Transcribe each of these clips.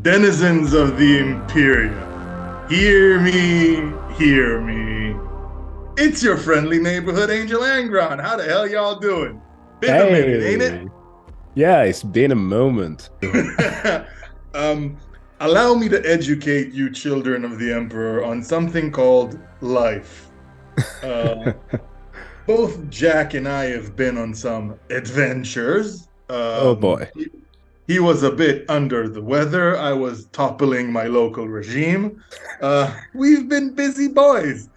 Denizens of the imperial, hear me, hear me. It's your friendly neighborhood Angel Angron. How the hell y'all doing? Been a minute, ain't it? Yeah, it's been a moment. Allow me to educate you children of the Emperor on something called life. Both Jack and I have been on some adventures. Oh boy. He was a bit under the weather. I was toppling my local regime. We've been busy boys.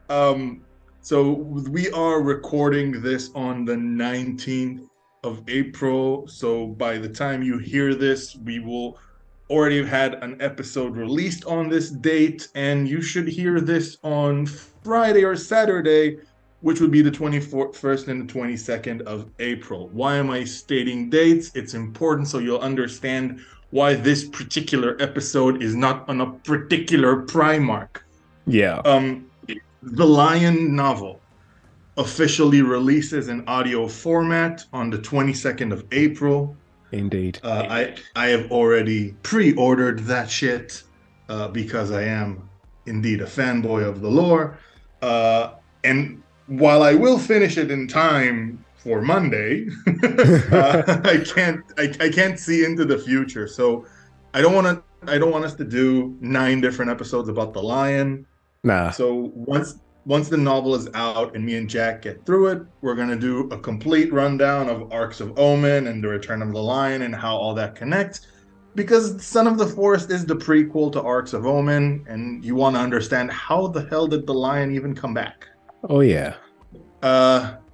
So we are recording this on the 19th of April. So by the time you hear this, we will already have had an episode released on this date, and you should hear this on Friday or Saturday, which would be the 21st and the 22nd of April. Why am I stating dates? It's important so you'll understand why this particular episode is not on a particular Primarch. Yeah. The Lion novel officially releases in audio format on the 22nd of April. Indeed. I have already pre-ordered that shit because I am indeed a fanboy of the lore. And while I will finish it in time for Monday, I can't see into the future. So I don't want us to do 9 different episodes about the Lion. Nah. So once the novel is out and me and Jack get through it, we're going to do a complete rundown of Arcs of Omen and the Return of the Lion and how all that connects. Because Son of the Forest is the prequel to Arcs of Omen, and you want to understand how the hell did the Lion even come back? Oh yeah.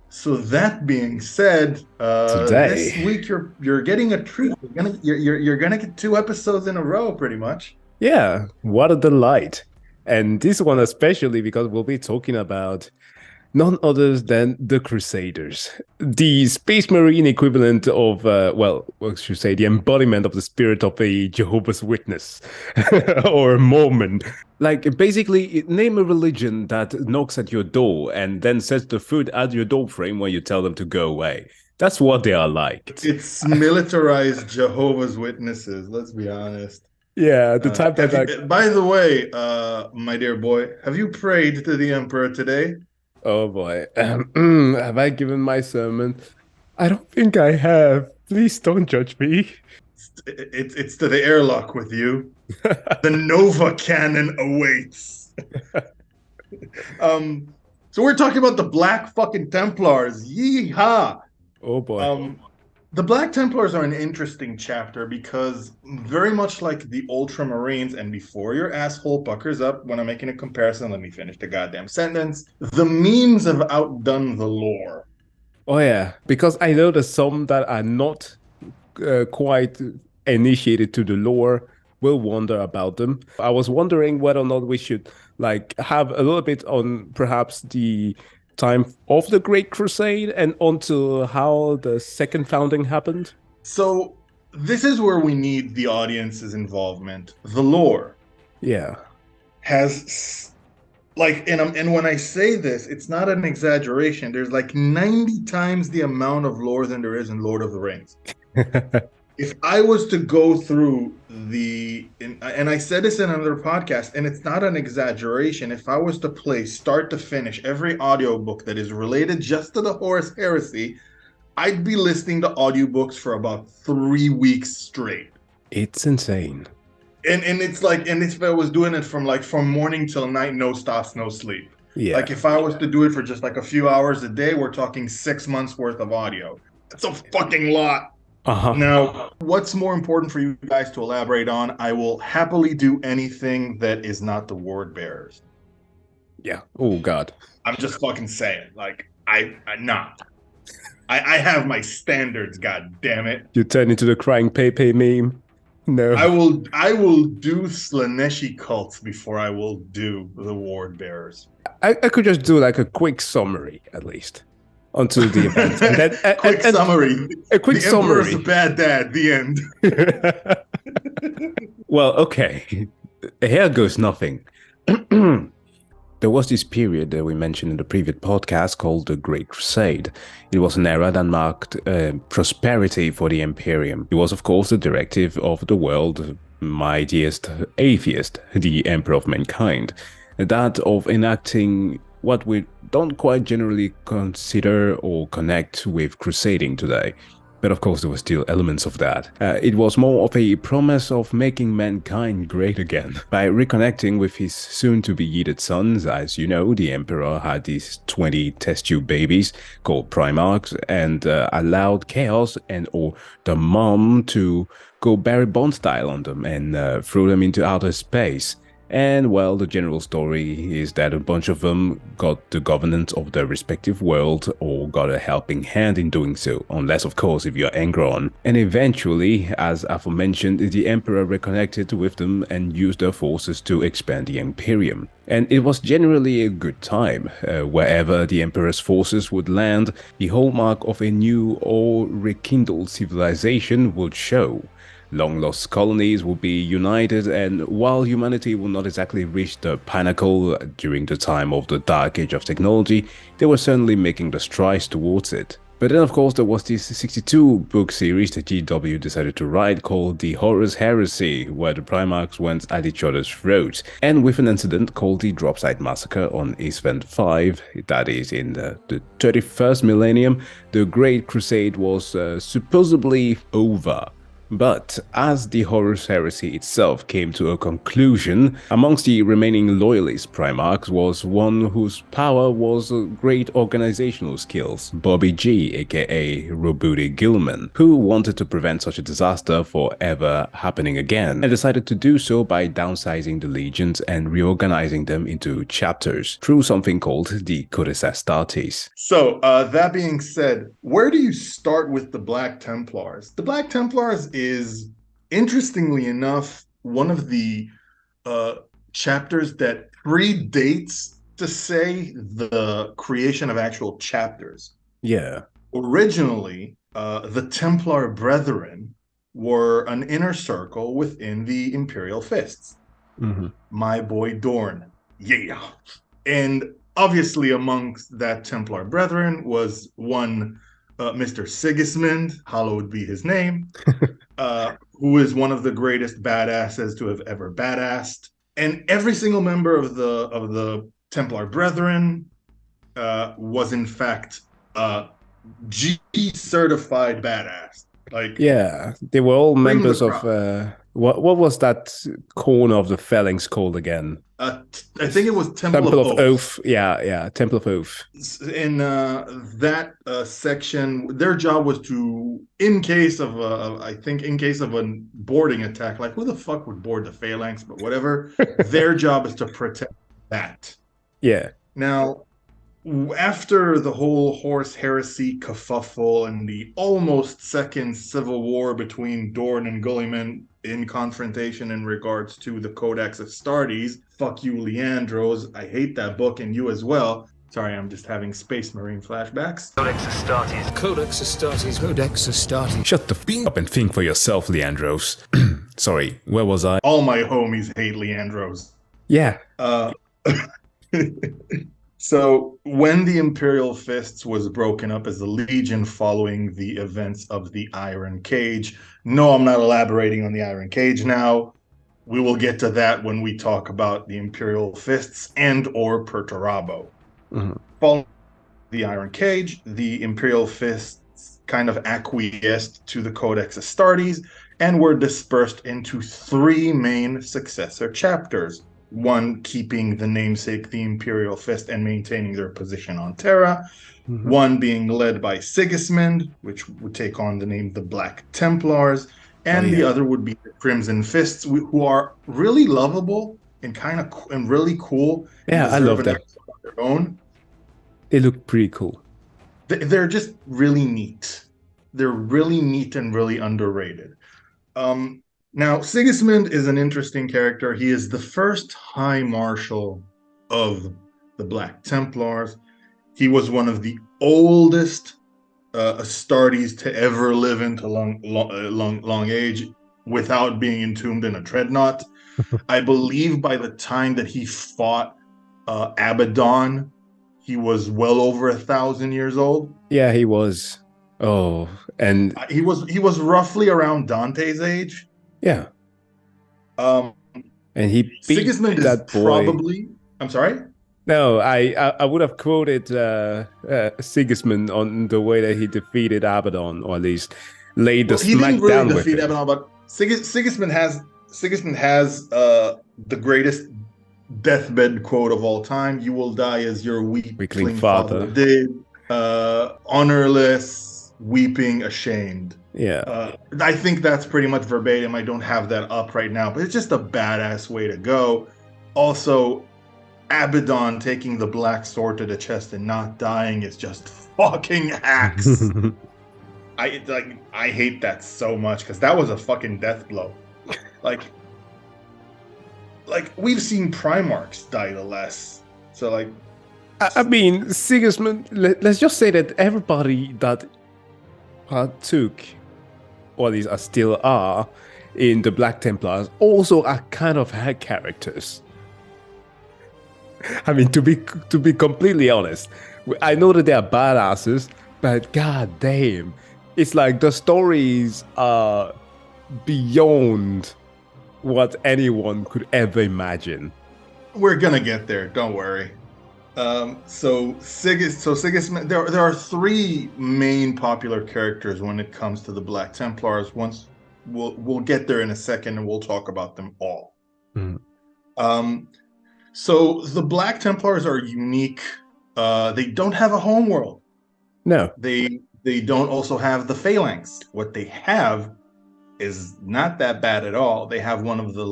So that being said, Today, this week you're getting a treat. You're gonna get 2 episodes in a row, pretty much. yeah, what a delight. And this one especially because we'll be talking about none other than the Crusaders, the Space Marine equivalent of, what should say, the embodiment of the spirit of a Jehovah's Witness or Mormon. Like, basically, name a religion that knocks at your door and then sets the food at your doorframe when you tell them to go away. That's what they are like. It's militarized Jehovah's Witnesses, let's be honest. Yeah, the type that... By the way, my dear boy, have you prayed to the Emperor today? Oh boy. Have I given my sermon? I don't think I have. Please don't judge me. It's to the airlock with you. The Nova Cannon awaits. So we're talking about the Black fucking Templars. Yeehaw! Oh boy. The Black Templars are an interesting chapter because very much like the Ultramarines, and before your asshole puckers up when I'm making a comparison, let me finish the goddamn sentence. The memes have outdone the lore. Oh yeah, because I know there's some that are not quite initiated to the lore will wonder about them. I was wondering whether or not we should like have a little bit on perhaps the time of the Great Crusade and onto how the second founding happened. So this is where we need the audience's involvement. The lore, yeah, has like, and when I say this, it's not an exaggeration. There's like 90 times the amount of lore than there is in Lord of the Rings. If I was to go through and I said this in another podcast, and it's not an exaggeration, if I was to play start to finish every audiobook that is related just to the Horus Heresy, I'd be listening to audiobooks for about 3 weeks straight. It's insane. And it's like, and if I was doing it from morning till night, no stops, no sleep. Yeah. Like if I was to do it for just like a few hours a day, we're talking 6 months worth of audio. That's a fucking lot. Uh-huh. Now, what's more important for you guys to elaborate on? I will happily do anything that is not the word bearers. Yeah. Oh God. I'm just fucking saying. Like, I have my standards. God damn it! You turn into the crying Pepe meme. No. I will do Slaneshi cults before I will do the ward bearers. I could just do like a quick summary at least. Until the event. And then, summary. A quick the summary. Emperor's a bad dad. The end. Well, okay. Here goes nothing. There was this period that we mentioned in the previous podcast called the Great Crusade. It was an era that marked prosperity for the Imperium. It was, of course, the directive of the world mightiest atheist, the emperor of mankind, that of enacting what we don't quite generally consider or connect with crusading today. But of course, there were still elements of that. It was more of a promise of making mankind great again. By reconnecting with his soon-to-be yeeted sons, as you know, the Emperor had these 20 test tube babies called Primarchs and allowed Chaos and or the Mom to go Barry Bond style on them and threw them into outer space. And well, the general story is that a bunch of them got the governance of their respective world or got a helping hand in doing so, unless of course if you're Angron. And eventually, as aforementioned, the Emperor reconnected with them and used their forces to expand the Imperium. And it was generally a good time. Wherever the Emperor's forces would land, the hallmark of a new or rekindled civilization would show. Long-lost colonies will be united, and while humanity will not exactly reach the pinnacle during the time of the Dark Age of technology, they were certainly making the strides towards it. But then of course there was this 62-book series that GW decided to write called The Horus Heresy, where the Primarchs went at each other's throats, and with an incident called the Dropside Massacre on Ep.5, that is in the 31st millennium, the Great Crusade was supposedly over. But as the Horus Heresy itself came to a conclusion, amongst the remaining loyalist Primarchs was one whose power was great organizational skills, Bobby G, aka Robudi Gilman, who wanted to prevent such a disaster from ever happening again, and decided to do so by downsizing the legions and reorganizing them into chapters through something called the Codex Astartes. So, that being said, where do you start with the Black Templars? The Black Templars is, interestingly enough, one of the chapters that predates, to say, the creation of actual chapters. Yeah. Originally, the Templar Brethren were an inner circle within the Imperial Fists. Mm-hmm. My boy Dorn. Yeah. And obviously amongst that Templar Brethren was one Mr. Sigismund, hallowed be his name, who is one of the greatest badasses to have ever badassed. And every single member of the Templar Brethren was in fact G certified badass. Like, yeah, they were all members of what was that corner of the phalanx called again? I think it was Temple of Oath. Yeah, Temple of Oath. In that section, their job was to, in case of a boarding attack, like who the fuck would board the phalanx? But whatever, their job is to protect that. Yeah. Now, after the whole Horus Heresy kerfuffle and the almost second civil war between Dorn and Gulliman in confrontation in regards to the Codex Astartes, fuck you, Leandros, I hate that book and you as well. Sorry, I'm just having Space Marine flashbacks. Codex Astartes. Codex Astartes. Codex Astartes. Shut the f*** up and think for yourself, Leandros. Sorry, where was I? All my homies hate Leandros. Yeah. So when the Imperial Fists was broken up as a legion following the events of the Iron Cage, no, I'm not elaborating on the Iron Cage now. We will get to that when we talk about the Imperial Fists and or Perturabo. Mm-hmm. Following the Iron Cage, the Imperial Fists kind of acquiesced to the Codex Astartes and were dispersed into three main successor chapters. One keeping the namesake, the Imperial Fist, and maintaining their position on Terra. Mm-hmm. One being led by Sigismund, which would take on the name the Black Templars. And the other would be the Crimson Fists, who are really lovable and and really cool. Yeah, I love them. Their own. They look pretty cool. They're just really neat. They're really neat and really underrated. Now, Sigismund is an interesting character. He is the first High Marshal of the Black Templars. He was one of the oldest Astartes to ever live into long age without being entombed in a dreadnought. I believe by the time that he fought Abaddon, he was well over 1,000 years old. Yeah, he was. Oh, and he was roughly around Dante's age. Yeah. Um, And he beat Sigismund is that boy. probably. I'm sorry. No, I would have quoted Sigismund on the way that he defeated Abaddon, or at least laid the Well, he didn't smack really down with defeat him. Abaddon, but Sigismund has the greatest deathbed quote of all time. You will die as your Weakling weakling father father. did, honorless, weeping, ashamed. Yeah. I think that's pretty much verbatim. I don't have that up right now, but it's just a badass way to go. Also, Abaddon taking the black sword to the chest and not dying is just fucking hacks. I hate that so much because that was a fucking death blow. Like we've seen Primarchs die the less. So like I mean, Sigismund, let's just say that everybody that partook, or at least are still are, in the Black Templars also are kind of head characters. I mean, to be completely honest, I know that they are badasses, but god damn, it's like the stories are beyond what anyone could ever imagine. we're gonna get there, don't worry. So Sigismund, there are three main popular characters when it comes to the Black Templars. Once we'll get there in a second and we'll talk about them all. Mm. So the Black Templars are unique. They don't have a home world. No. They don't also have the phalanx. What they have is not that bad at all. They have one of the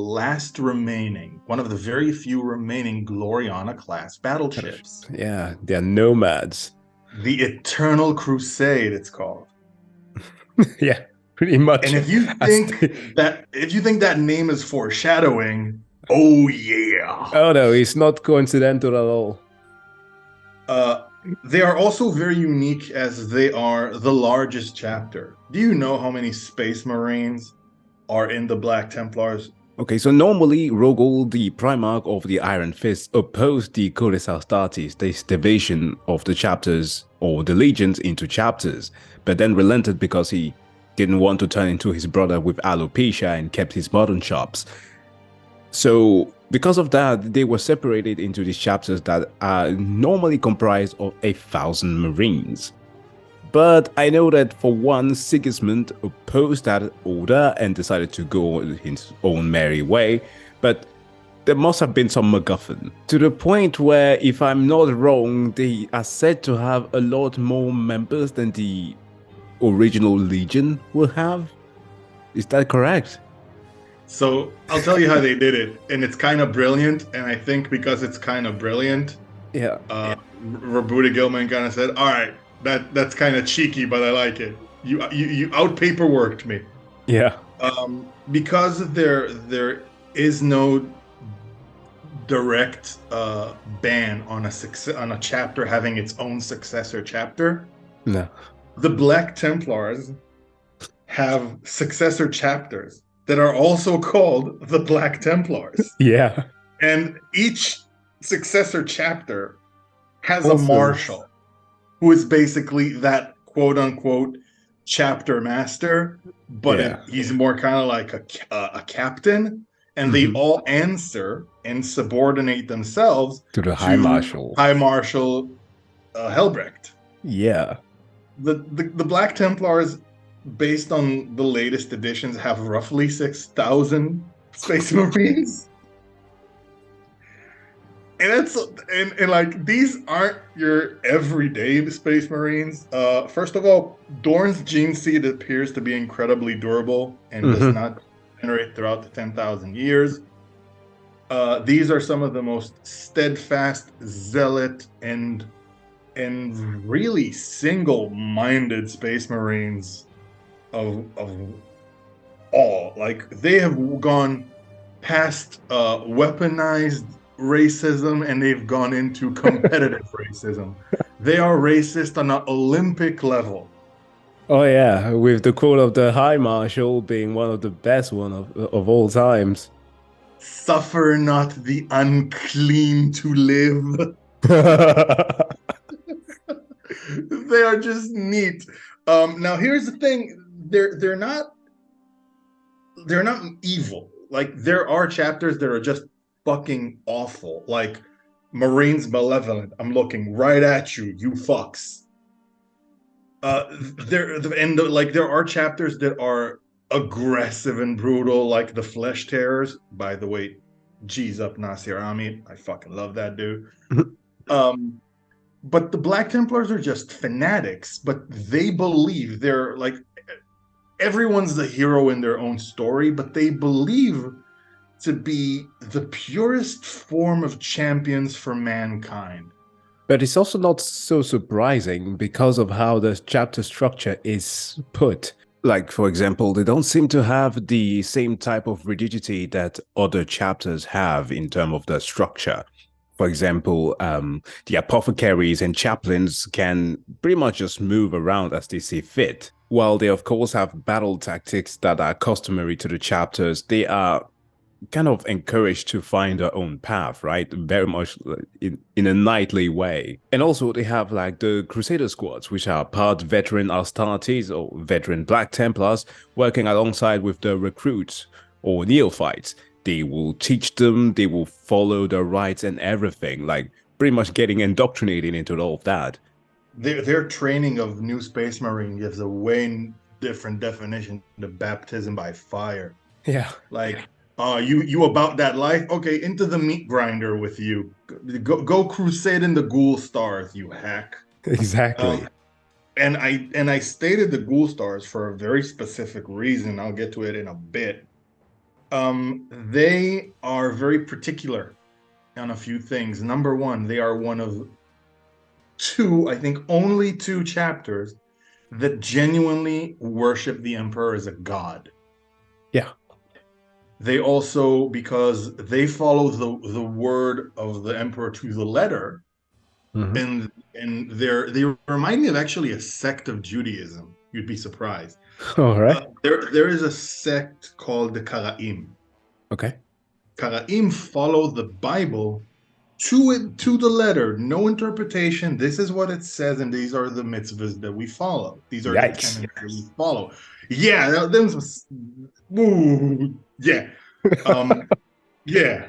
very few remaining Gloriana class battleships. Yeah, they're nomads. The Eternal Crusade, it's called. Yeah, pretty much. And if you think that name is foreshadowing, oh yeah. Oh no, it's not coincidental at all. They are also very unique as they are the largest chapter. Do you know how many Space Marines are in the Black Templars? Okay, so normally Rogol, the Primarch of the Iron Fist, opposed the Codex Astartes, this division of the chapters or the legions into chapters, but then relented because he didn't want to turn into his brother with alopecia and kept his modern chops. So because of that, they were separated into these chapters that are normally comprised of 1,000 Marines. But I know that for one, Sigismund opposed that order and decided to go his own merry way, but there must have been some MacGuffin, to the point where, if I'm not wrong, they are said to have a lot more members than the original Legion will have. Is that correct? So I'll tell you how they did it, and it's kind of brilliant. And I think because it's kind of brilliant, Yeah. Robuda Gilman kind of said, "All right, that's kind of cheeky, but I like it. You out paperworked me." Yeah. Because there is no direct ban on a chapter having its own successor chapter. No. The Black Templars have successor chapters that are also called the Black Templars. Yeah. And each successor chapter has a Also- marshal who is basically that quote unquote chapter master, but Yeah. he's more kind of like a captain. And they all answer and subordinate themselves To the High Marshal. High Marshal Helbrecht. Yeah. The Black Templars, based on the latest editions, have roughly 6,000 Space Marines. And like, these aren't your everyday Space Marines. First of all, Dorn's gene seed appears to be incredibly durable and does not generate throughout the 10,000 years. These are some of the most steadfast, zealot, and really single-minded Space Marines of all. Like, they have gone past weaponized racism and they've gone into competitive racism. They are racist on an Olympic level. Oh yeah, with the quote of the High Marshal being one of the best one of all times. Suffer not the unclean to live. They are just neat. Now here's the thing: they're not evil. like there are chapters that are just fucking awful. Like Marines Malevolent. I'm looking right at you, you fucks. There are chapters that are aggressive and brutal, like the Flesh Tearers. By the way, G's up Nasir Amit. I fucking love that dude. Um, but the Black Templars are just fanatics, but they believe they're like everyone's the hero in their own story, but they believe to be the purest form of champions for mankind. But it's also not so surprising because of how the chapter structure is put. Like, for example, they don't seem to have the same type of rigidity that other chapters have in terms of the structure. For example, the apothecaries and chaplains can pretty much just move around as they see fit. While they, of course, have battle tactics that are customary to the chapters, they are kind of encouraged to find their own path, right? Very much in a knightly way. And also they have like the Crusader squads, which are part veteran Astartes or veteran Black Templars working alongside with the recruits or neophytes. They will teach them, they will follow the rites and everything, like pretty much getting indoctrinated into all of that. Their training of new Space Marine gives a way different definition to baptism by fire. Yeah. Like, you about that life? Okay, into the meat grinder with you. Go crusade in the ghoul stars, you hack. Exactly. And I stated the ghoul stars for a very specific reason. I'll get to it in a bit. They are very particular on a few things. Number one, they are one of two, I think only two chapters that genuinely worship the Emperor as a god. Yeah. They also, because they follow the word of the Emperor to the letter, and they remind me of actually a sect of Judaism. You'd be surprised. All right. There is a sect called the Karaim. Okay. Karaim follow the Bible to the letter, no interpretation. This is what it says, and these are the mitzvahs that we follow. These are the tenets that we follow. Yeah, yeah, yeah.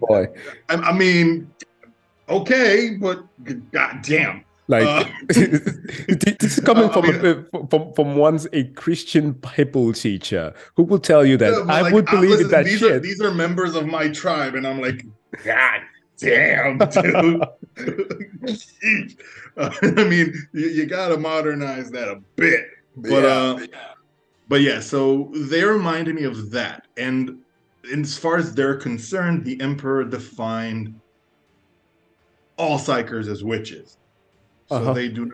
Boy. I mean, okay, but goddamn. Like this is coming from once a Christian Bible teacher who will tell you that I like, would believe in that shit. These are members of my tribe, and I'm like, God damn, dude. I mean, you gotta modernize that a bit, but yeah. So they reminded me of that, and as far as they're concerned, the Emperor defined all psychers as witches. So they do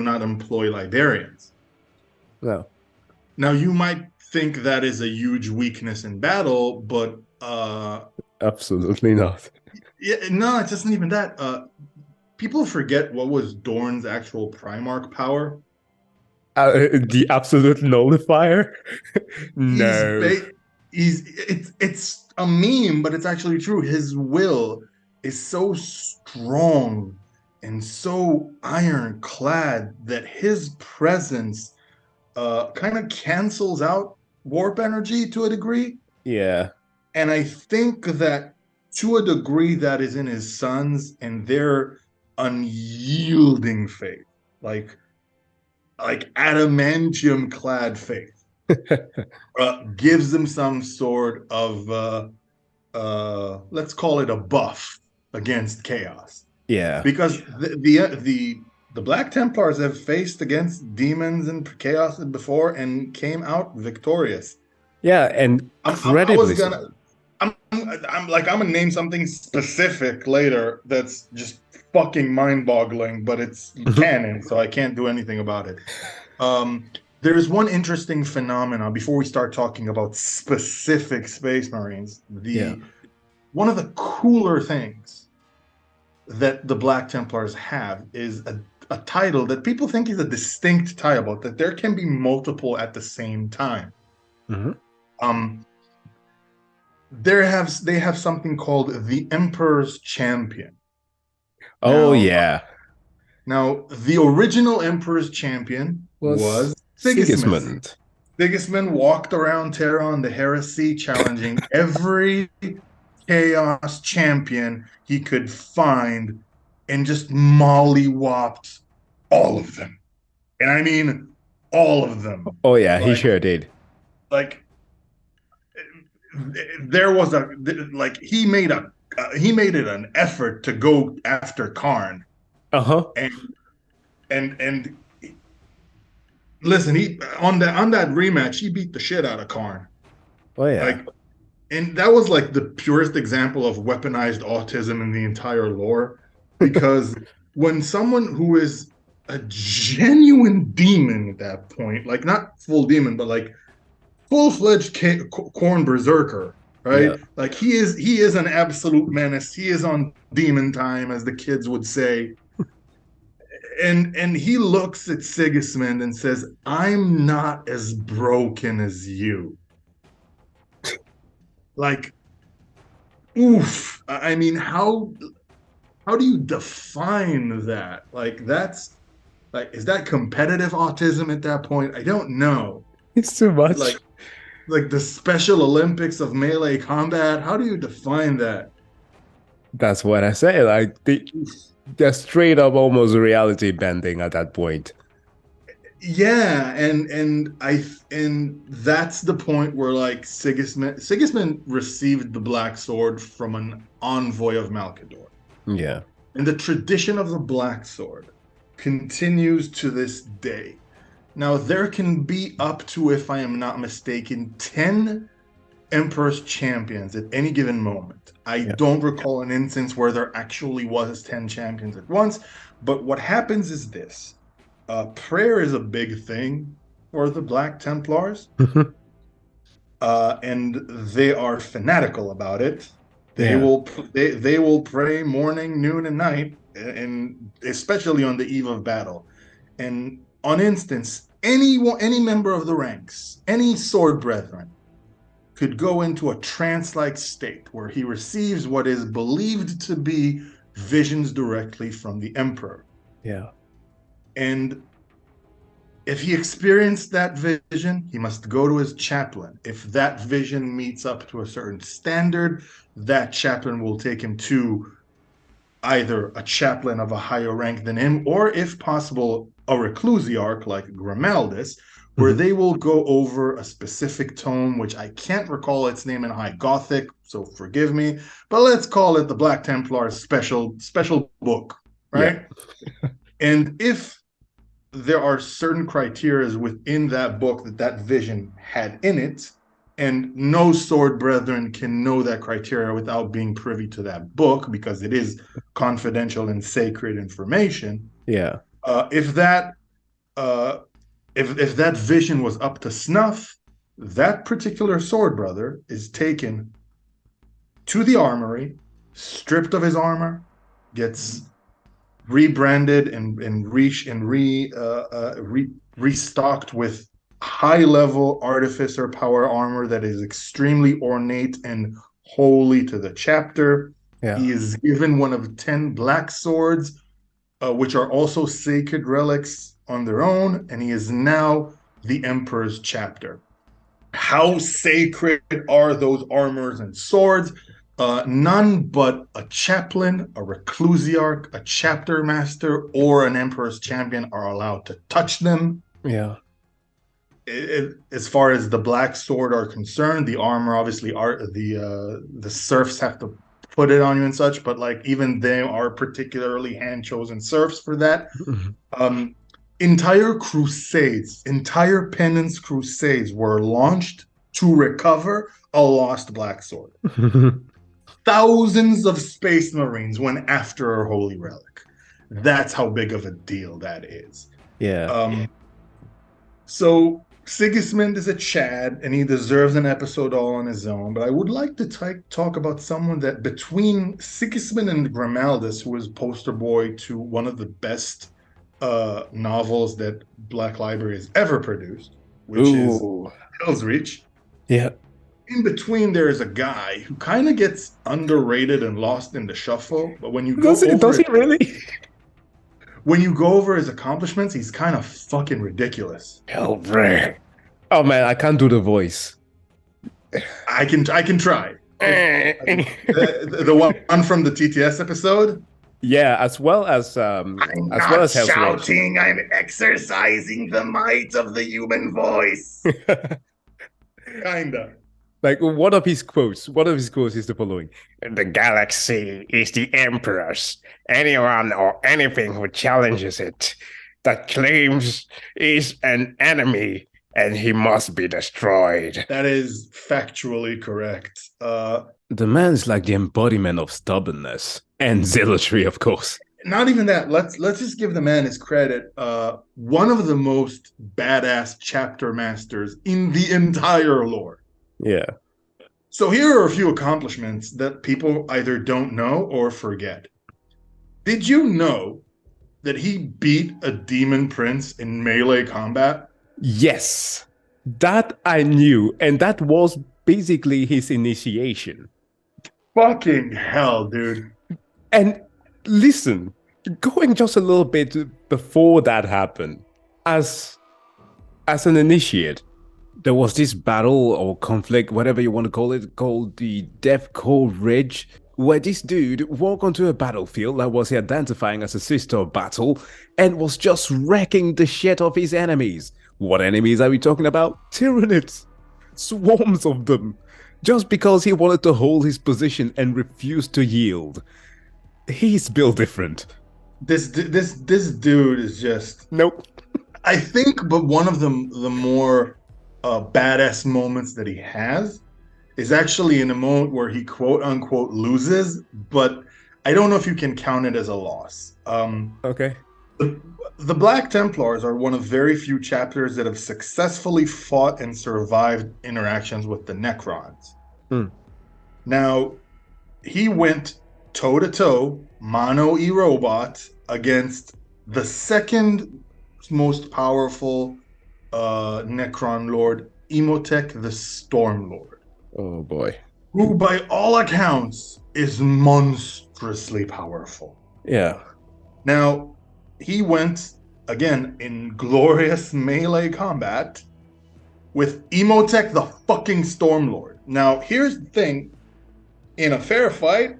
not employ librarians. No. Now you might think that is a huge weakness in battle, but absolutely not. Yeah, no, it's just not even that. People forget what was Dorn's actual Primarch power. The absolute nullifier. No, it's a meme, but it's actually true. His will is so strong and so ironclad that his presence kind of cancels out warp energy to a degree. Yeah. And I think that to a degree that is in his sons and their unyielding faith, like adamantium clad faith, gives them some sort of, let's call it a buff against chaos. Yeah, because the Black Templars have faced against demons and chaos before and came out victorious. Yeah, and incredibly. I'm gonna name something specific later that's just fucking mind-boggling, but it's canon, so I can't do anything about it. There's one interesting phenomenon before we start talking about specific Space Marines. One of the cooler things that the Black Templars have is a title that people think is a distinct title, that there can be multiple at the same time. They have something called the Emperor's Champion. Oh, yeah. Now, the original Emperor's Champion was Sigismund. Sigismund walked around Terran the Heresy, challenging every chaos champion he could find, and just mollywopped all of them. And I mean all of them. Oh yeah, he Like, sure did. like there was a like he made it an effort to go after Karn, Uh-huh. and and listen, he on that rematch he beat the shit out of Karn. Oh yeah. Like, and that was like the purest example of weaponized autism in the entire lore, because when someone who is a genuine demon at that point, like not full demon, but like full-fledged corn berserker, right? Yeah. Like he is an absolute menace. He is on demon time, as the kids would say. And he looks at Sigismund and says, "I'm not as broken as you." Like, oof. I mean, how do you define that? Like, that's like, is that competitive autism at that point? I don't know. It's too much. Like, like the Special Olympics of melee combat. How do you define that? That's what I say. Like they're straight up almost reality bending at that point. Yeah, and that's the point where like Sigismund received the Black Sword from an envoy of Malkador. Yeah. And the tradition of the Black Sword continues to this day. Now, there can be up to, if I am not mistaken, 10 Emperor's champions at any given moment. I Yeah. don't recall an instance where there actually was 10 champions at once, but what happens is this. Prayer is a big thing for the Black Templars, and they are fanatical about it. They Yeah. will they will pray morning, noon, and night, and especially on the eve of battle. And on instance, any member of the ranks, any sword brethren, could go into a trance-like state where he receives what is believed to be visions directly from the emperor. Yeah. And if he experienced that vision, he must go to his chaplain. If that vision meets up to a certain standard, that chaplain will take him to either a chaplain of a higher rank than him, or if possible, a reclusiarch like Grimaldis, where they will go over a specific tome, which I can't recall its name in High Gothic, so forgive me, but let's call it the Black Templar's special book, Yeah. right? And if there are certain criteria within that book that vision had in it, and no sword brethren can know that criteria without being privy to that book because it is confidential and sacred information. Yeah. If that uh, if that vision was up to snuff, that particular sword brother is taken to the armory, stripped of his armor, gets rebranded and restocked with high level artificer power armor that is extremely ornate and holy to the chapter. Yeah. He is given one of 10 black swords, which are also sacred relics on their own, and he is now the Emperor's chapter. How sacred are those armors and swords? None but a chaplain, a reclusiarch, a chapter master, or an emperor's champion are allowed to touch them. Yeah. As far as the black sword are concerned, the armor obviously are the serfs have to put it on you and such, but like even they are particularly hand chosen serfs for that. Entire crusades, entire penance crusades were launched to recover a lost black sword. Thousands of space marines went after a holy relic. That's how big of a deal that is. Yeah. So Sigismund is a Chad, and he deserves an episode all on his own. But I would like to talk about someone that between Sigismund and Grimaldis, who is poster boy to one of the best novels that Black Library has ever produced, which is Hell's Reach. Yeah. In between, there is a guy who kind of gets underrated and lost in the shuffle. But when you go Does he really? when you go over his accomplishments, he's kind of fucking ridiculous. Helbrecht. Oh man, I can't do the voice. I can try. The one from the TTS episode. Yeah, I'm as well not as Helbrecht. shouting. I'm exercising the might of the human voice. Kinda. Like one of his quotes is the following. The galaxy is the Emperor's. Anyone or anything who challenges it, that claims is an enemy, and he must be destroyed. That is factually correct. The man's like the embodiment of stubbornness and zealotry, of course. Not even that. Let's just give the man his credit. One of the most badass chapter masters in the entire lore. Yeah. So here are a few accomplishments that people either don't know or forget. Did you know that he beat a demon prince in melee combat? Yes. That I knew, and that was basically his initiation. Fucking hell, dude. And listen, going just a little bit before that happened, as an initiate, there was this battle or conflict, whatever you want to call it, called the Death Core Ridge, where this dude walked onto a battlefield that was identifying as a sister battle and was just wrecking the shit of his enemies. What enemies are we talking about? Tyranids. Swarms of them. Just because he wanted to hold his position and refused to yield. He's built different. This dude is just... Nope. I think, but one of the more badass moments that he has is actually in a moment where he quote unquote loses, but I don't know if you can count it as a loss. Okay. The Black Templars are one of very few chapters that have successfully fought and survived interactions with the Necrons. Now, he went toe-to-toe, mono e-robot, against the second most powerful Necron Lord, Imhotep the Storm Lord. Oh boy. Who, by all accounts, is monstrously powerful. Yeah. Now, he went, again, in glorious melee combat with Imhotep the fucking Stormlord. Now, here's the thing. In a fair fight,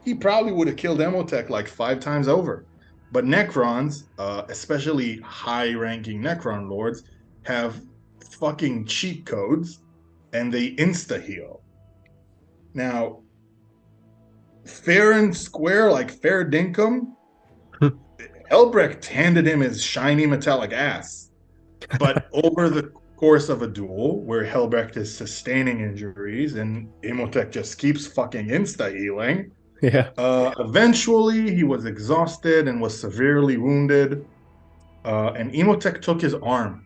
he probably would have killed Imhotep like 5 times over. But Necrons, especially high-ranking Necron lords, have fucking cheat codes, and they insta-heal. Now, fair and square, like fair dinkum, Helbrecht handed him his shiny metallic ass. But over the course of a duel where Helbrecht is sustaining injuries and Imhotep just keeps fucking insta-healing, Yeah. eventually he was exhausted and was severely wounded, and Imhotep took his arm.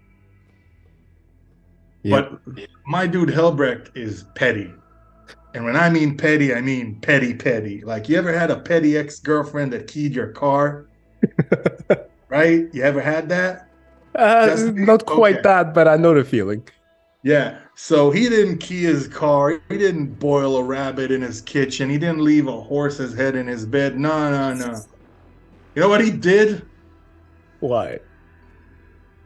Yep. But my dude Helbrecht is petty. And when I mean petty, I mean petty. Like, you ever had a petty ex-girlfriend that keyed your car? Right? You ever had that? Not quite that, but I know the feeling. Yeah. So he didn't key his car. He didn't boil a rabbit in his kitchen. He didn't leave a horse's head in his bed. No. You know what he did? Why?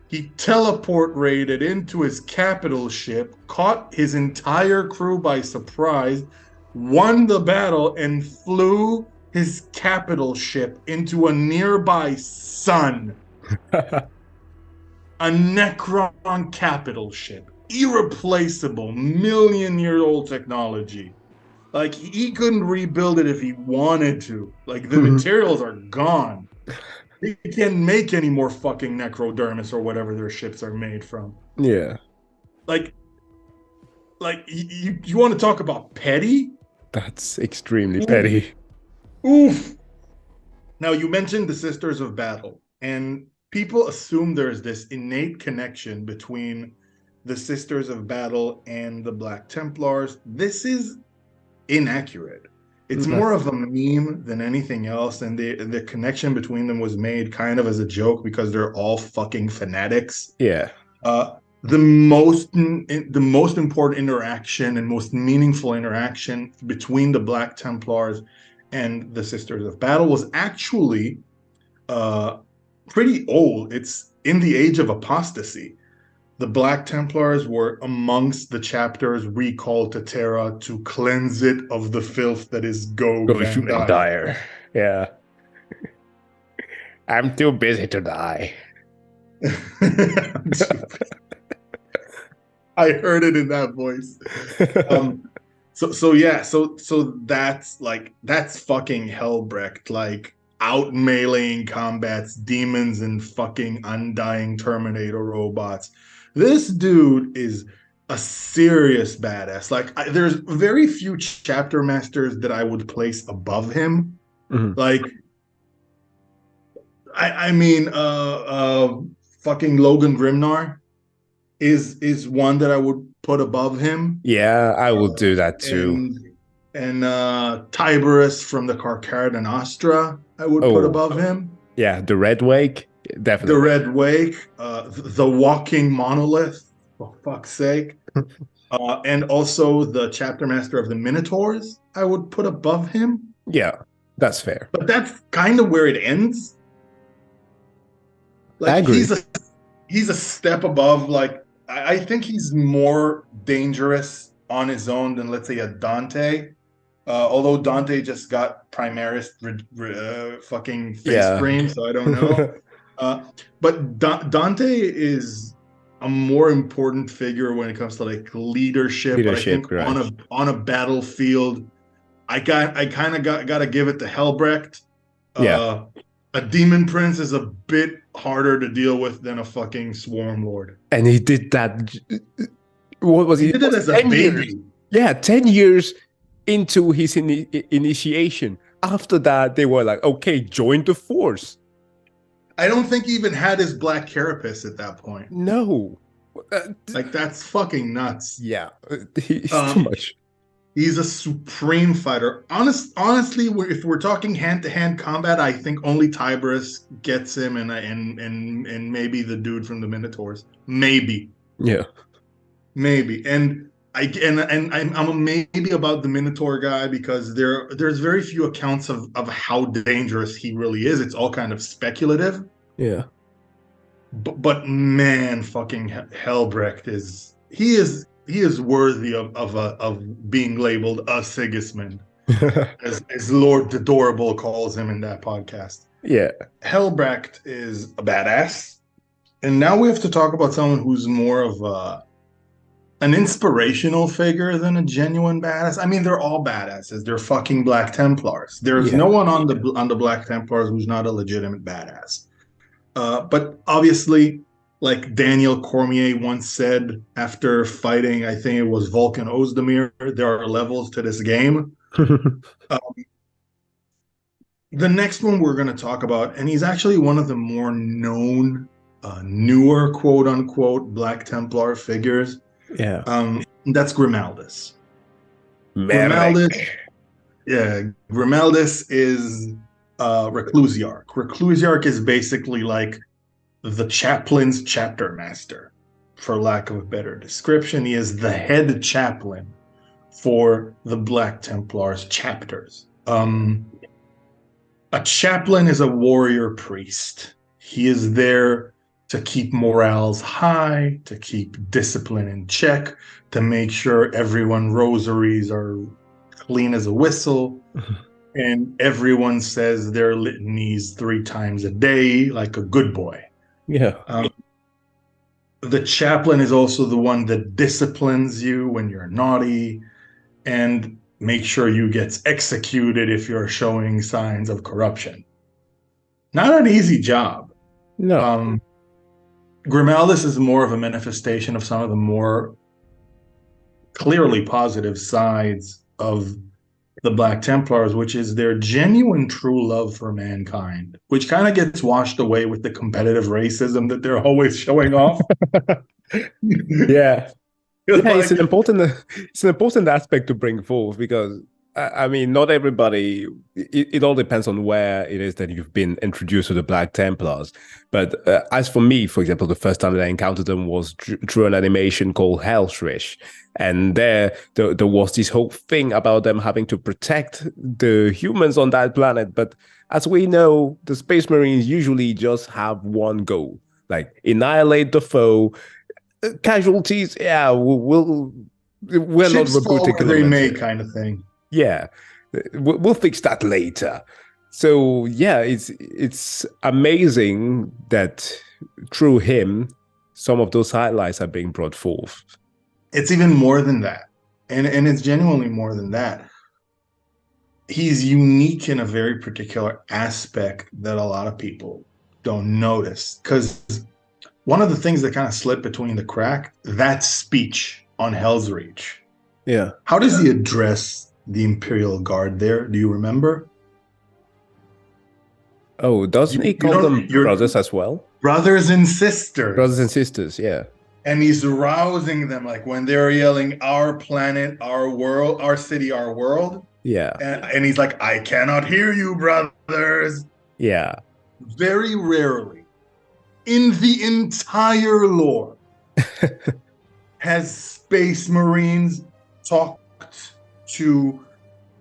He teleport raided into his capital ship, caught his entire crew by surprise, won the battle, and flew his capital ship into a nearby sun. A Necron capital ship. Irreplaceable, million-year-old technology. Like, he couldn't rebuild it if he wanted to. Like, the materials are gone. They can't make any more fucking necrodermis or whatever their ships are made from. Yeah. Like you want to talk about petty? That's extremely petty. Oof. Now, you mentioned the Sisters of Battle, and people assume there's this innate connection between the Sisters of Battle and the Black Templars. This is inaccurate. It's more of a meme than anything else, and the connection between them was made kind of as a joke because they're all fucking fanatics. Yeah. The most important interaction and most meaningful interaction between the Black Templars and the Sisters of Battle was actually pretty old. It's in the Age of Apostasy. the Black Templars were amongst the chapters recalled to Terra to cleanse it of the filth that is Gog Van Dire. Yeah. I'm too busy to die. I heard it in that voice. So that's fucking Helbrecht, like out meleeing combats, demons and fucking undying Terminator robots. This dude is a serious badass. Like there's very few chapter masters that I would place above him. Mhm. Like I mean fucking Logan Grimnar is one that I would put above him. Yeah, I will do that too. And Tiberius from the Carcaradan Astra, I would put above him. Yeah, the Red Wake, definitely. The Red Wake, the Walking Monolith, for fuck's sake. And also the Chapter Master of the Minotaurs, I would put above him. Yeah, that's fair. But that's kind of where it ends. Like I agree. he's a step above. Like I think he's more dangerous on his own than, let's say, a Dante. Although Dante just got Primaris fucking face cream, so I don't know. But Dante is a more important figure when it comes to like leadership. But I think right. on a battlefield, I kind of got to give it to Helbrecht. A demon prince is a bit harder to deal with than a fucking swarm lord. And he did that. What was he did it as a baby? Years. Yeah, 10 years into his initiation. After that, they were like, okay, join the force. I don't think he even had his black carapace at that point. No. Like, that's fucking nuts. Yeah, he's too much. He's a supreme fighter. Honestly, if we're talking hand-to-hand combat, I think only Tiberius gets him, and maybe the dude from the Minotaurs. Maybe. Yeah. Maybe. And I'm maybe about the Minotaur guy because there's very few accounts of how dangerous he really is. It's all kind of speculative. Yeah. But man, fucking Helbrecht is worthy of being labeled a Sigismund, as Lord Adorable calls him in that podcast. Yeah. Helbrecht is a badass. And now we have to talk about someone who's more of an inspirational figure than a genuine badass. I mean, they're all badasses. They're fucking Black Templars. There's no one on the Black Templars who's not a legitimate badass. But obviously, like Daniel Cormier once said after fighting, I think it was Vulcan Ozdemir, there are levels to this game. The next one we're going to talk about, and he's actually one of the more known, newer, quote-unquote, Black Templar figures. Yeah. That's Grimaldis. Grimaldis is Reclusiarch. Reclusiarch is basically like the chaplain's chapter master, for lack of a better description. He is the head chaplain for the Black Templars chapters. A chaplain is a warrior priest. He is there to keep morales high, to keep discipline in check, to make sure everyone rosaries are clean as a whistle, and everyone says their litanies 3 times a day like a good boy. Yeah. The chaplain is also the one that disciplines you when you're naughty and make sure you get executed if you're showing signs of corruption. Not an easy job. No. Grimaldis is more of a manifestation of some of the more clearly positive sides of the Black Templars, which is their genuine true love for mankind, which kind of gets washed away with the competitive racism that they're always showing off. Yeah. It's an important aspect to bring forth because I mean, not everybody. It all depends on where it is that you've been introduced to the Black Templars. But as for me, for example, the first time that I encountered them was through an animation called Helbrecht, and there was this whole thing about them having to protect the humans on that planet. But as we know, the Space Marines usually just have one goal: like annihilate the foe. Casualties, yeah, we're not Chips fall rebooting where they may, kilometer. kind of thing. Yeah, we'll fix that later. So yeah, it's amazing that through him, some of those highlights are being brought forth. It's even more than that, and it's genuinely more than that. He's unique in a very particular aspect that a lot of people don't notice. Because one of the things that kind of slipped between the crack, that speech on Hell's Reach. Yeah. How does he address the Imperial Guard there? Do you remember? Oh, doesn't he call them your brothers as well? brothers and sisters. Brothers and sisters, yeah. And he's rousing them, like when they're yelling, "Our planet, our world, our city, our world." Yeah. And he's like, "I cannot hear you, brothers." Yeah. Very rarely in the entire lore has Space Marines talked to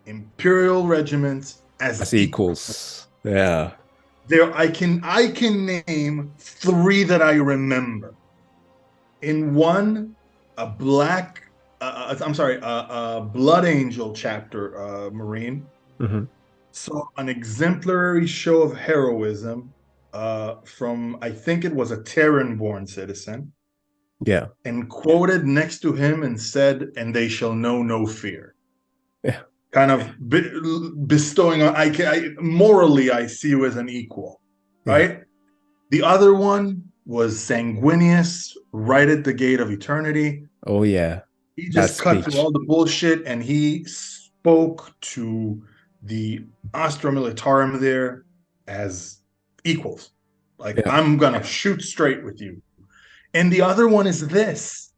Imperial regiments as equals. Yeah. There, I can name 3 that I remember. In one, a Blood Angel chapter Marine. Mm-hmm. Saw an exemplary show of heroism from, I think it was a Terran-born citizen. Yeah. And quoted next to him and said, "And they shall know no fear." Yeah. Kind of bestowing on, morally, I see you as an equal, right? The other one was Sanguinius, right at the gate of eternity. Oh, yeah. He just cut through all the bullshit and he spoke to the Astra Militarum there as equals. Like, I'm going to shoot straight with you. And the other one is this: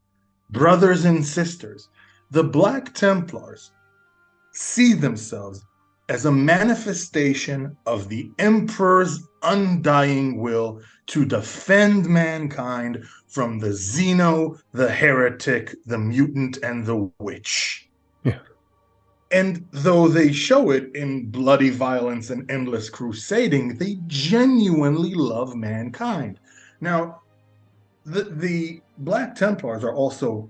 brothers and sisters. The Black Templars see themselves as a manifestation of the Emperor's undying will to defend mankind from the Xeno, the heretic, the mutant, and the witch. Yeah. And though they show it in bloody violence and endless crusading, they genuinely love mankind. Now, the Black Templars are also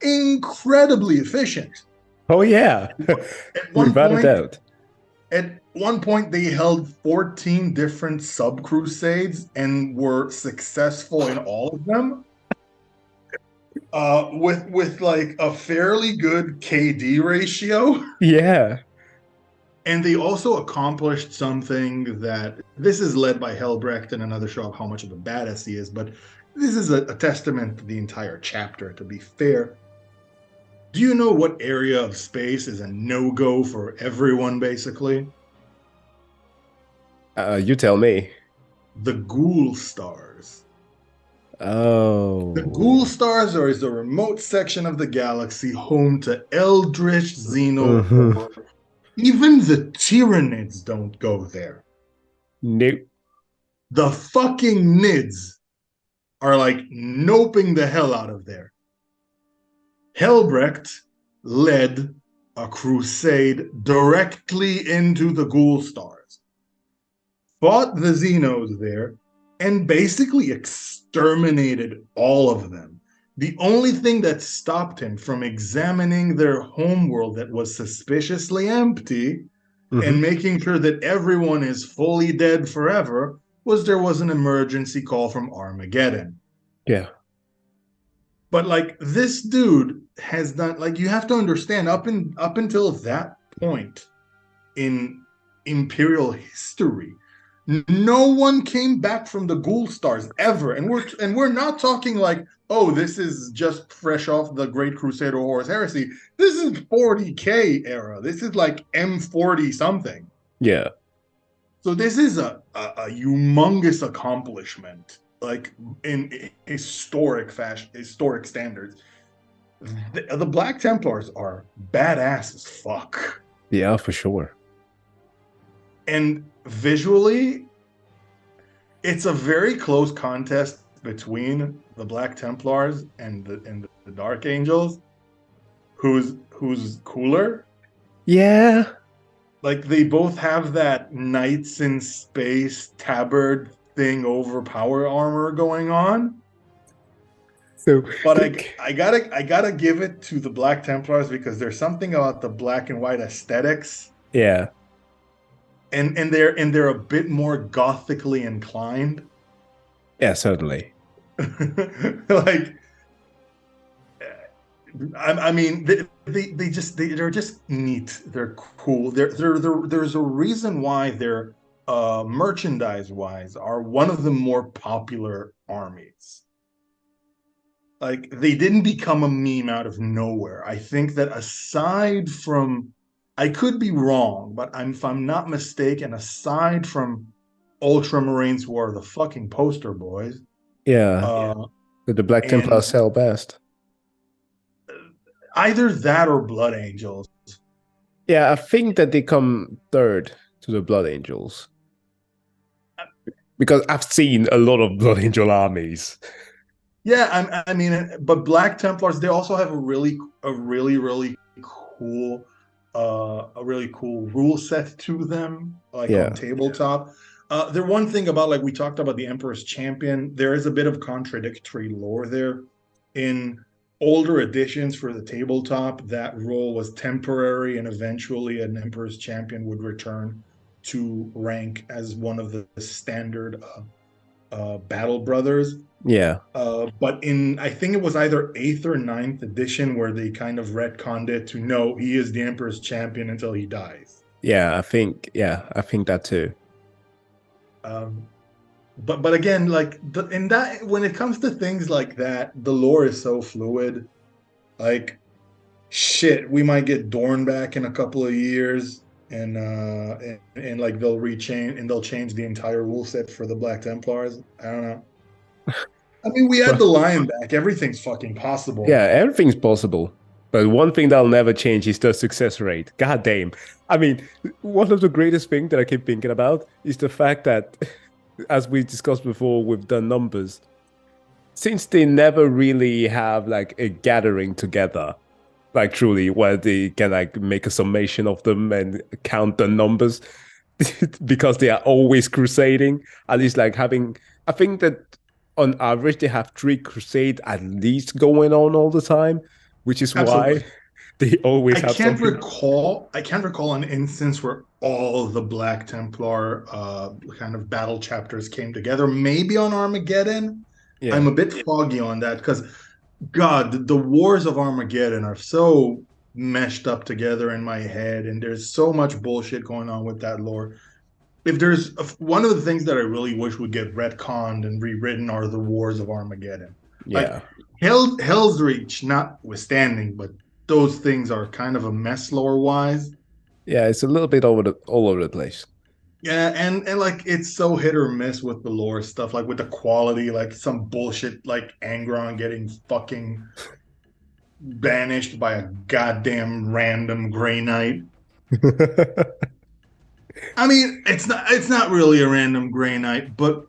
incredibly efficient. Oh, yeah. Without a doubt. At one point, they held 14 different sub-crusades and were successful in all of them. With like a fairly good KD ratio. Yeah. And they also accomplished something that, this is led by Helbrecht in another show of how much of a badass he is, but this is a testament to the entire chapter, to be fair. Do you know what area of space is a no-go for everyone, basically? You tell me. The Ghoul Stars. Oh. The Ghoul Stars is a remote section of the galaxy home to Eldritch Xeno. Mm-hmm. Even the Tyranids don't go there. Nope. The fucking Nids are like noping the hell out of there. Helbrecht led a crusade directly into the Ghoul Stars, fought the Xenos there, and basically exterminated all of them. The only thing that stopped him from examining their homeworld that was suspiciously empty and making sure that everyone is fully dead forever was there was an emergency call from Armageddon. Yeah. But like, this dude has done, like, you have to understand, up until that point in Imperial history, no one came back from the Ghoul Stars ever. And we're not talking like, oh, this is just fresh off the Great Crusader Horus Heresy. This is 40K era. This is like M40 something. Yeah. So this is a humongous accomplishment, like in historic standards. The Black Templars are badass as fuck. Yeah, for sure. And visually, it's a very close contest between the Black Templars and the Dark Angels. Who's cooler? Yeah. Like, they both have that Knights in Space tabard thing over power armor going on. So, But I gotta give it to the Black Templars because there's something about the black and white aesthetics, yeah, and they're a bit more gothically inclined. yeah, certainly. Like, I mean, they're just neat. They're cool. There's a reason why they're merchandise wise are one of the more popular armies. Like, they didn't become a meme out of nowhere. I think that aside from, I could be wrong, but if I'm not mistaken, aside from Ultramarines, who are the fucking poster boys, Yeah, the Black and Templars sell best. either that or Blood Angels. Yeah, I think that they come third to the Blood Angels because I've seen a lot of Blood Angel armies. Yeah, I mean, but Black Templars, they also have really cool, a really cool rule set to them, like on Yeah, tabletop. The one thing about, like we talked about the Emperor's Champion, there is a bit of contradictory lore there. In older editions for the tabletop, that role was temporary, and eventually an Emperor's Champion would return to rank as one of the standard battle brothers. yeah, But I think it was either eighth or ninth edition where they kind of retconned it to no, he is the Emperor's champion until he dies. yeah. I think that too. Um, but again, like in that, when it comes to things like that, the lore is so fluid. Like, shit, we might get Dorn back in a couple of years, and like they'll change the entire rule set for the Black Templars. I don't know. I mean, we had Well, the Lion back. Everything's fucking possible. yeah, everything's possible. But one thing that'll never change is the success rate. God damn. I mean, one of the greatest things that I keep thinking about is the fact that, as we discussed before with the numbers, since they never really have like a gathering together, like truly, where they can like make a summation of them and count the numbers, because they are always crusading, at least like having, I think that on average they have 3 crusade at least going on all the time, which is why Absolutely. they always I have can't something. recall. I can't recall an instance where all the Black Templar kind of battle chapters came together. Maybe on Armageddon. I'm Yeah, a bit foggy on that because, God, the wars of Armageddon are so meshed up together in my head, and there's so much bullshit going on with that lore. If there's one of the things that I really wish would get retconned and rewritten are the wars of Armageddon. Like, yeah, Hell's Reach notwithstanding, but those things are kind of a mess lore wise. yeah. It's a little bit all over the place. Yeah, and like it's so hit or miss with the lore stuff, like with the quality, like some bullshit like Angron getting fucking banished by a goddamn random Grey Knight. I mean, it's not really a random Grey Knight, but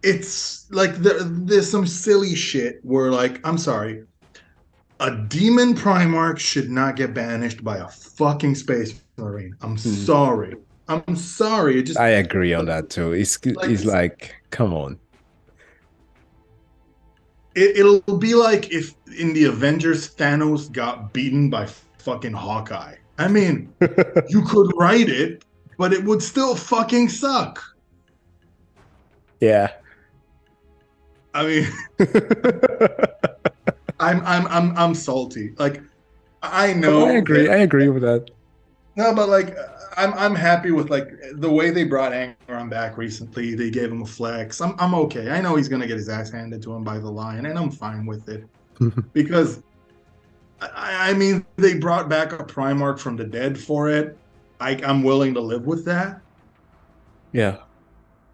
it's like there's some silly shit where, like, I'm sorry, a demon Primarch should not get banished by a fucking space marine. I'm Hmm. sorry. I'm sorry. It just I agree on that too. like It's like, come on. it'll be like if in the Avengers Thanos got beaten by fucking Hawkeye. I mean, you could write it, but it would still fucking suck. Yeah. I mean, I'm salty. Like, I Oh, I know agree. that. I agree with that. No, but like I'm happy with like the way they brought Angron back recently. They gave him a flex. I'm okay. I know he's gonna get his ass handed to him by the Lion, and I'm fine with it because I mean they brought back a Primarch from the dead for it. I'm willing to live with that. Yeah.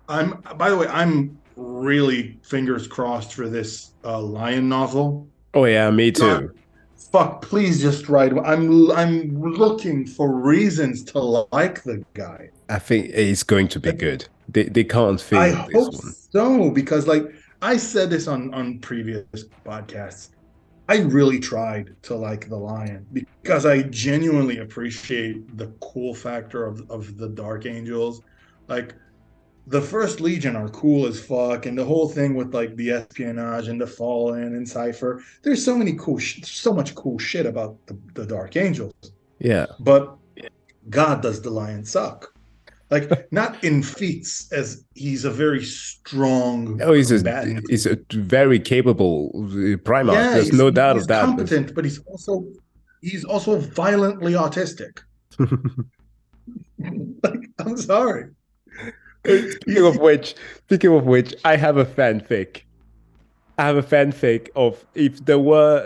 By the way, I'm really fingers crossed for this Lion novel. Oh yeah, me God, too. fuck, please just write. I'm looking for reasons to like the guy. I think it's going to be good. They can't I fail this hope one. so because, like, I said this on previous podcasts. I really tried to like the Lion because I genuinely appreciate the cool factor of the Dark Angels. Like, the First Legion are cool as fuck, and the whole thing with like the espionage and the Fallen and Cipher. There's so many so much cool shit about the Dark Angels. Yeah. But God, does the Lion suck? Like, not in feats, as he's a very strong Oh, combatant. he's a very capable Primarch. Yeah, There's no doubt he's of that. competent, but he's also violently autistic. Like, I'm sorry. Speaking of which, I have a fanfic. I have a fanfic of if there were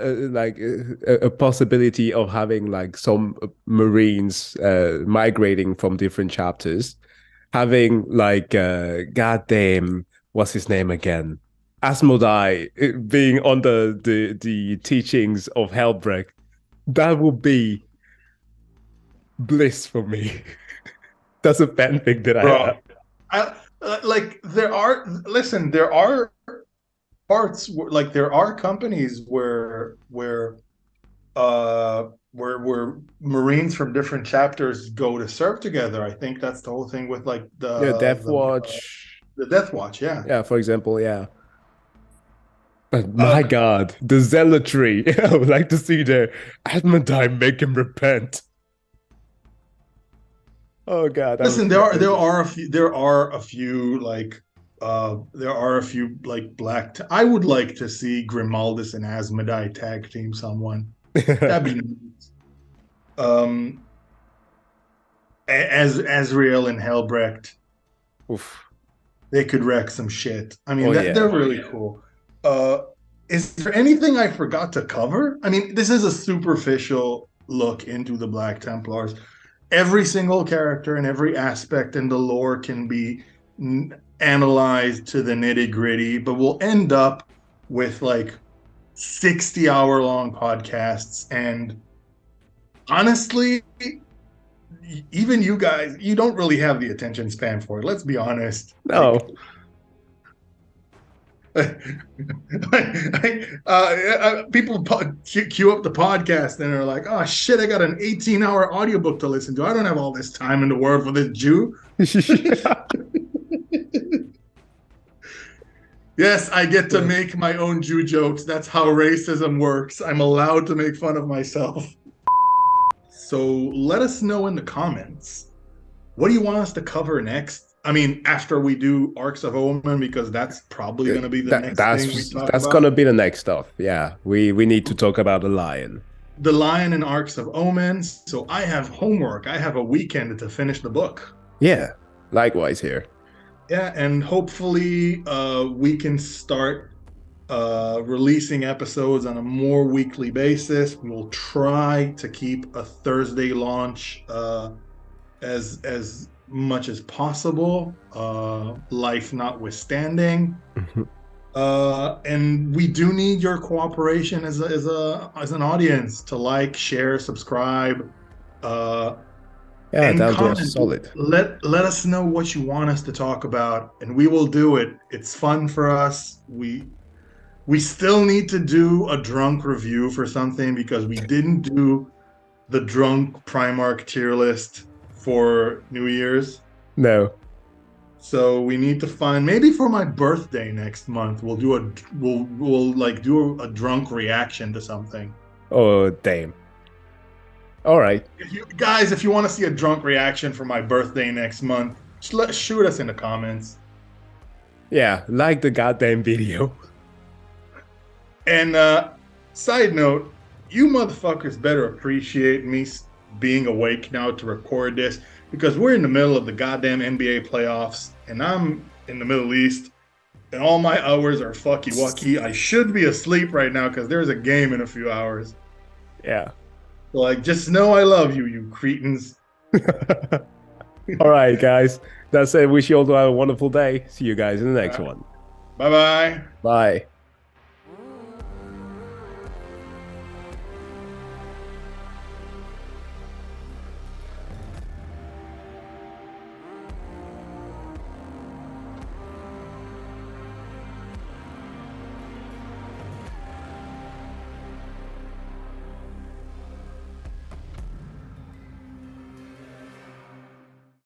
a possibility of having like some Marines migrating from different chapters, having like goddamn, what's his name again? Asmodai being on the teachings of Helbrecht. That would be bliss for me. That's a fanfic that I have. Like there are parts like there are companies where Marines from different chapters go to serve together. I think that's the whole thing with like Death Watch. The Death Watch, yeah. Yeah, for example, yeah. But my God, the zealotry. I would like to see the Admondine make him repent. Oh God. Listen, there are a few like black. I would like to see Grimaldis and Asmodai tag team someone. That'd be nice. As Azrael and Helbrecht. Oof. They could wreck some shit. I mean, yeah. They're really cool. Is there anything I forgot to cover? I mean, this is a superficial look into the Black Templars. Every single character and every aspect in the lore can be analyzed to the nitty-gritty, but we'll end up with like 60-hour-long podcasts. And honestly, even you guys, you don't really have the attention span for it. Let's be honest. No. People queue up the podcast and are like, oh shit, I got an 18-hour audiobook to listen to. I don't have all this time in the world for this Jew. Yes, I get to make my own Jew jokes. That's how racism works. I'm allowed to make fun of myself. So let us know in the comments, what do you want us to cover next? I mean, after we do Arcs of Omen, because that's probably going to be the next thing we talk about. That's going to be the next stuff. Yeah, we need to talk about the Lion. The Lion and Arcs of Omen. So I have homework. I have a weekend to finish the book. Yeah, likewise here. Yeah, and hopefully we can start releasing episodes on a more weekly basis. We'll try to keep a Thursday launch as much as possible, life notwithstanding. And we do need your cooperation as an audience to like, share, subscribe, and that'll comment. be solid. Let us know what you want us to talk about, and we will do it. It's fun for us. We still need to do a drunk review for something because we didn't do the drunk Primarch tier list for New Year's. No. So we need to find, maybe for my birthday next month, we'll do a drunk reaction to something. Oh damn. All right. If you want to see a drunk reaction for my birthday next month, just shoot us in the comments. Yeah, like the goddamn video. And side note, you motherfuckers better appreciate me being awake now to record this, because we're in the middle of the goddamn NBA playoffs, and I'm in the Middle East, and all my hours are fucky wucky. I should be asleep right now because there's a game in a few hours. Yeah. So, like, just know I love you, you cretins. All right, guys. That's it. Wish you all to have a wonderful day. See you guys in the next one. Bye-bye. Bye.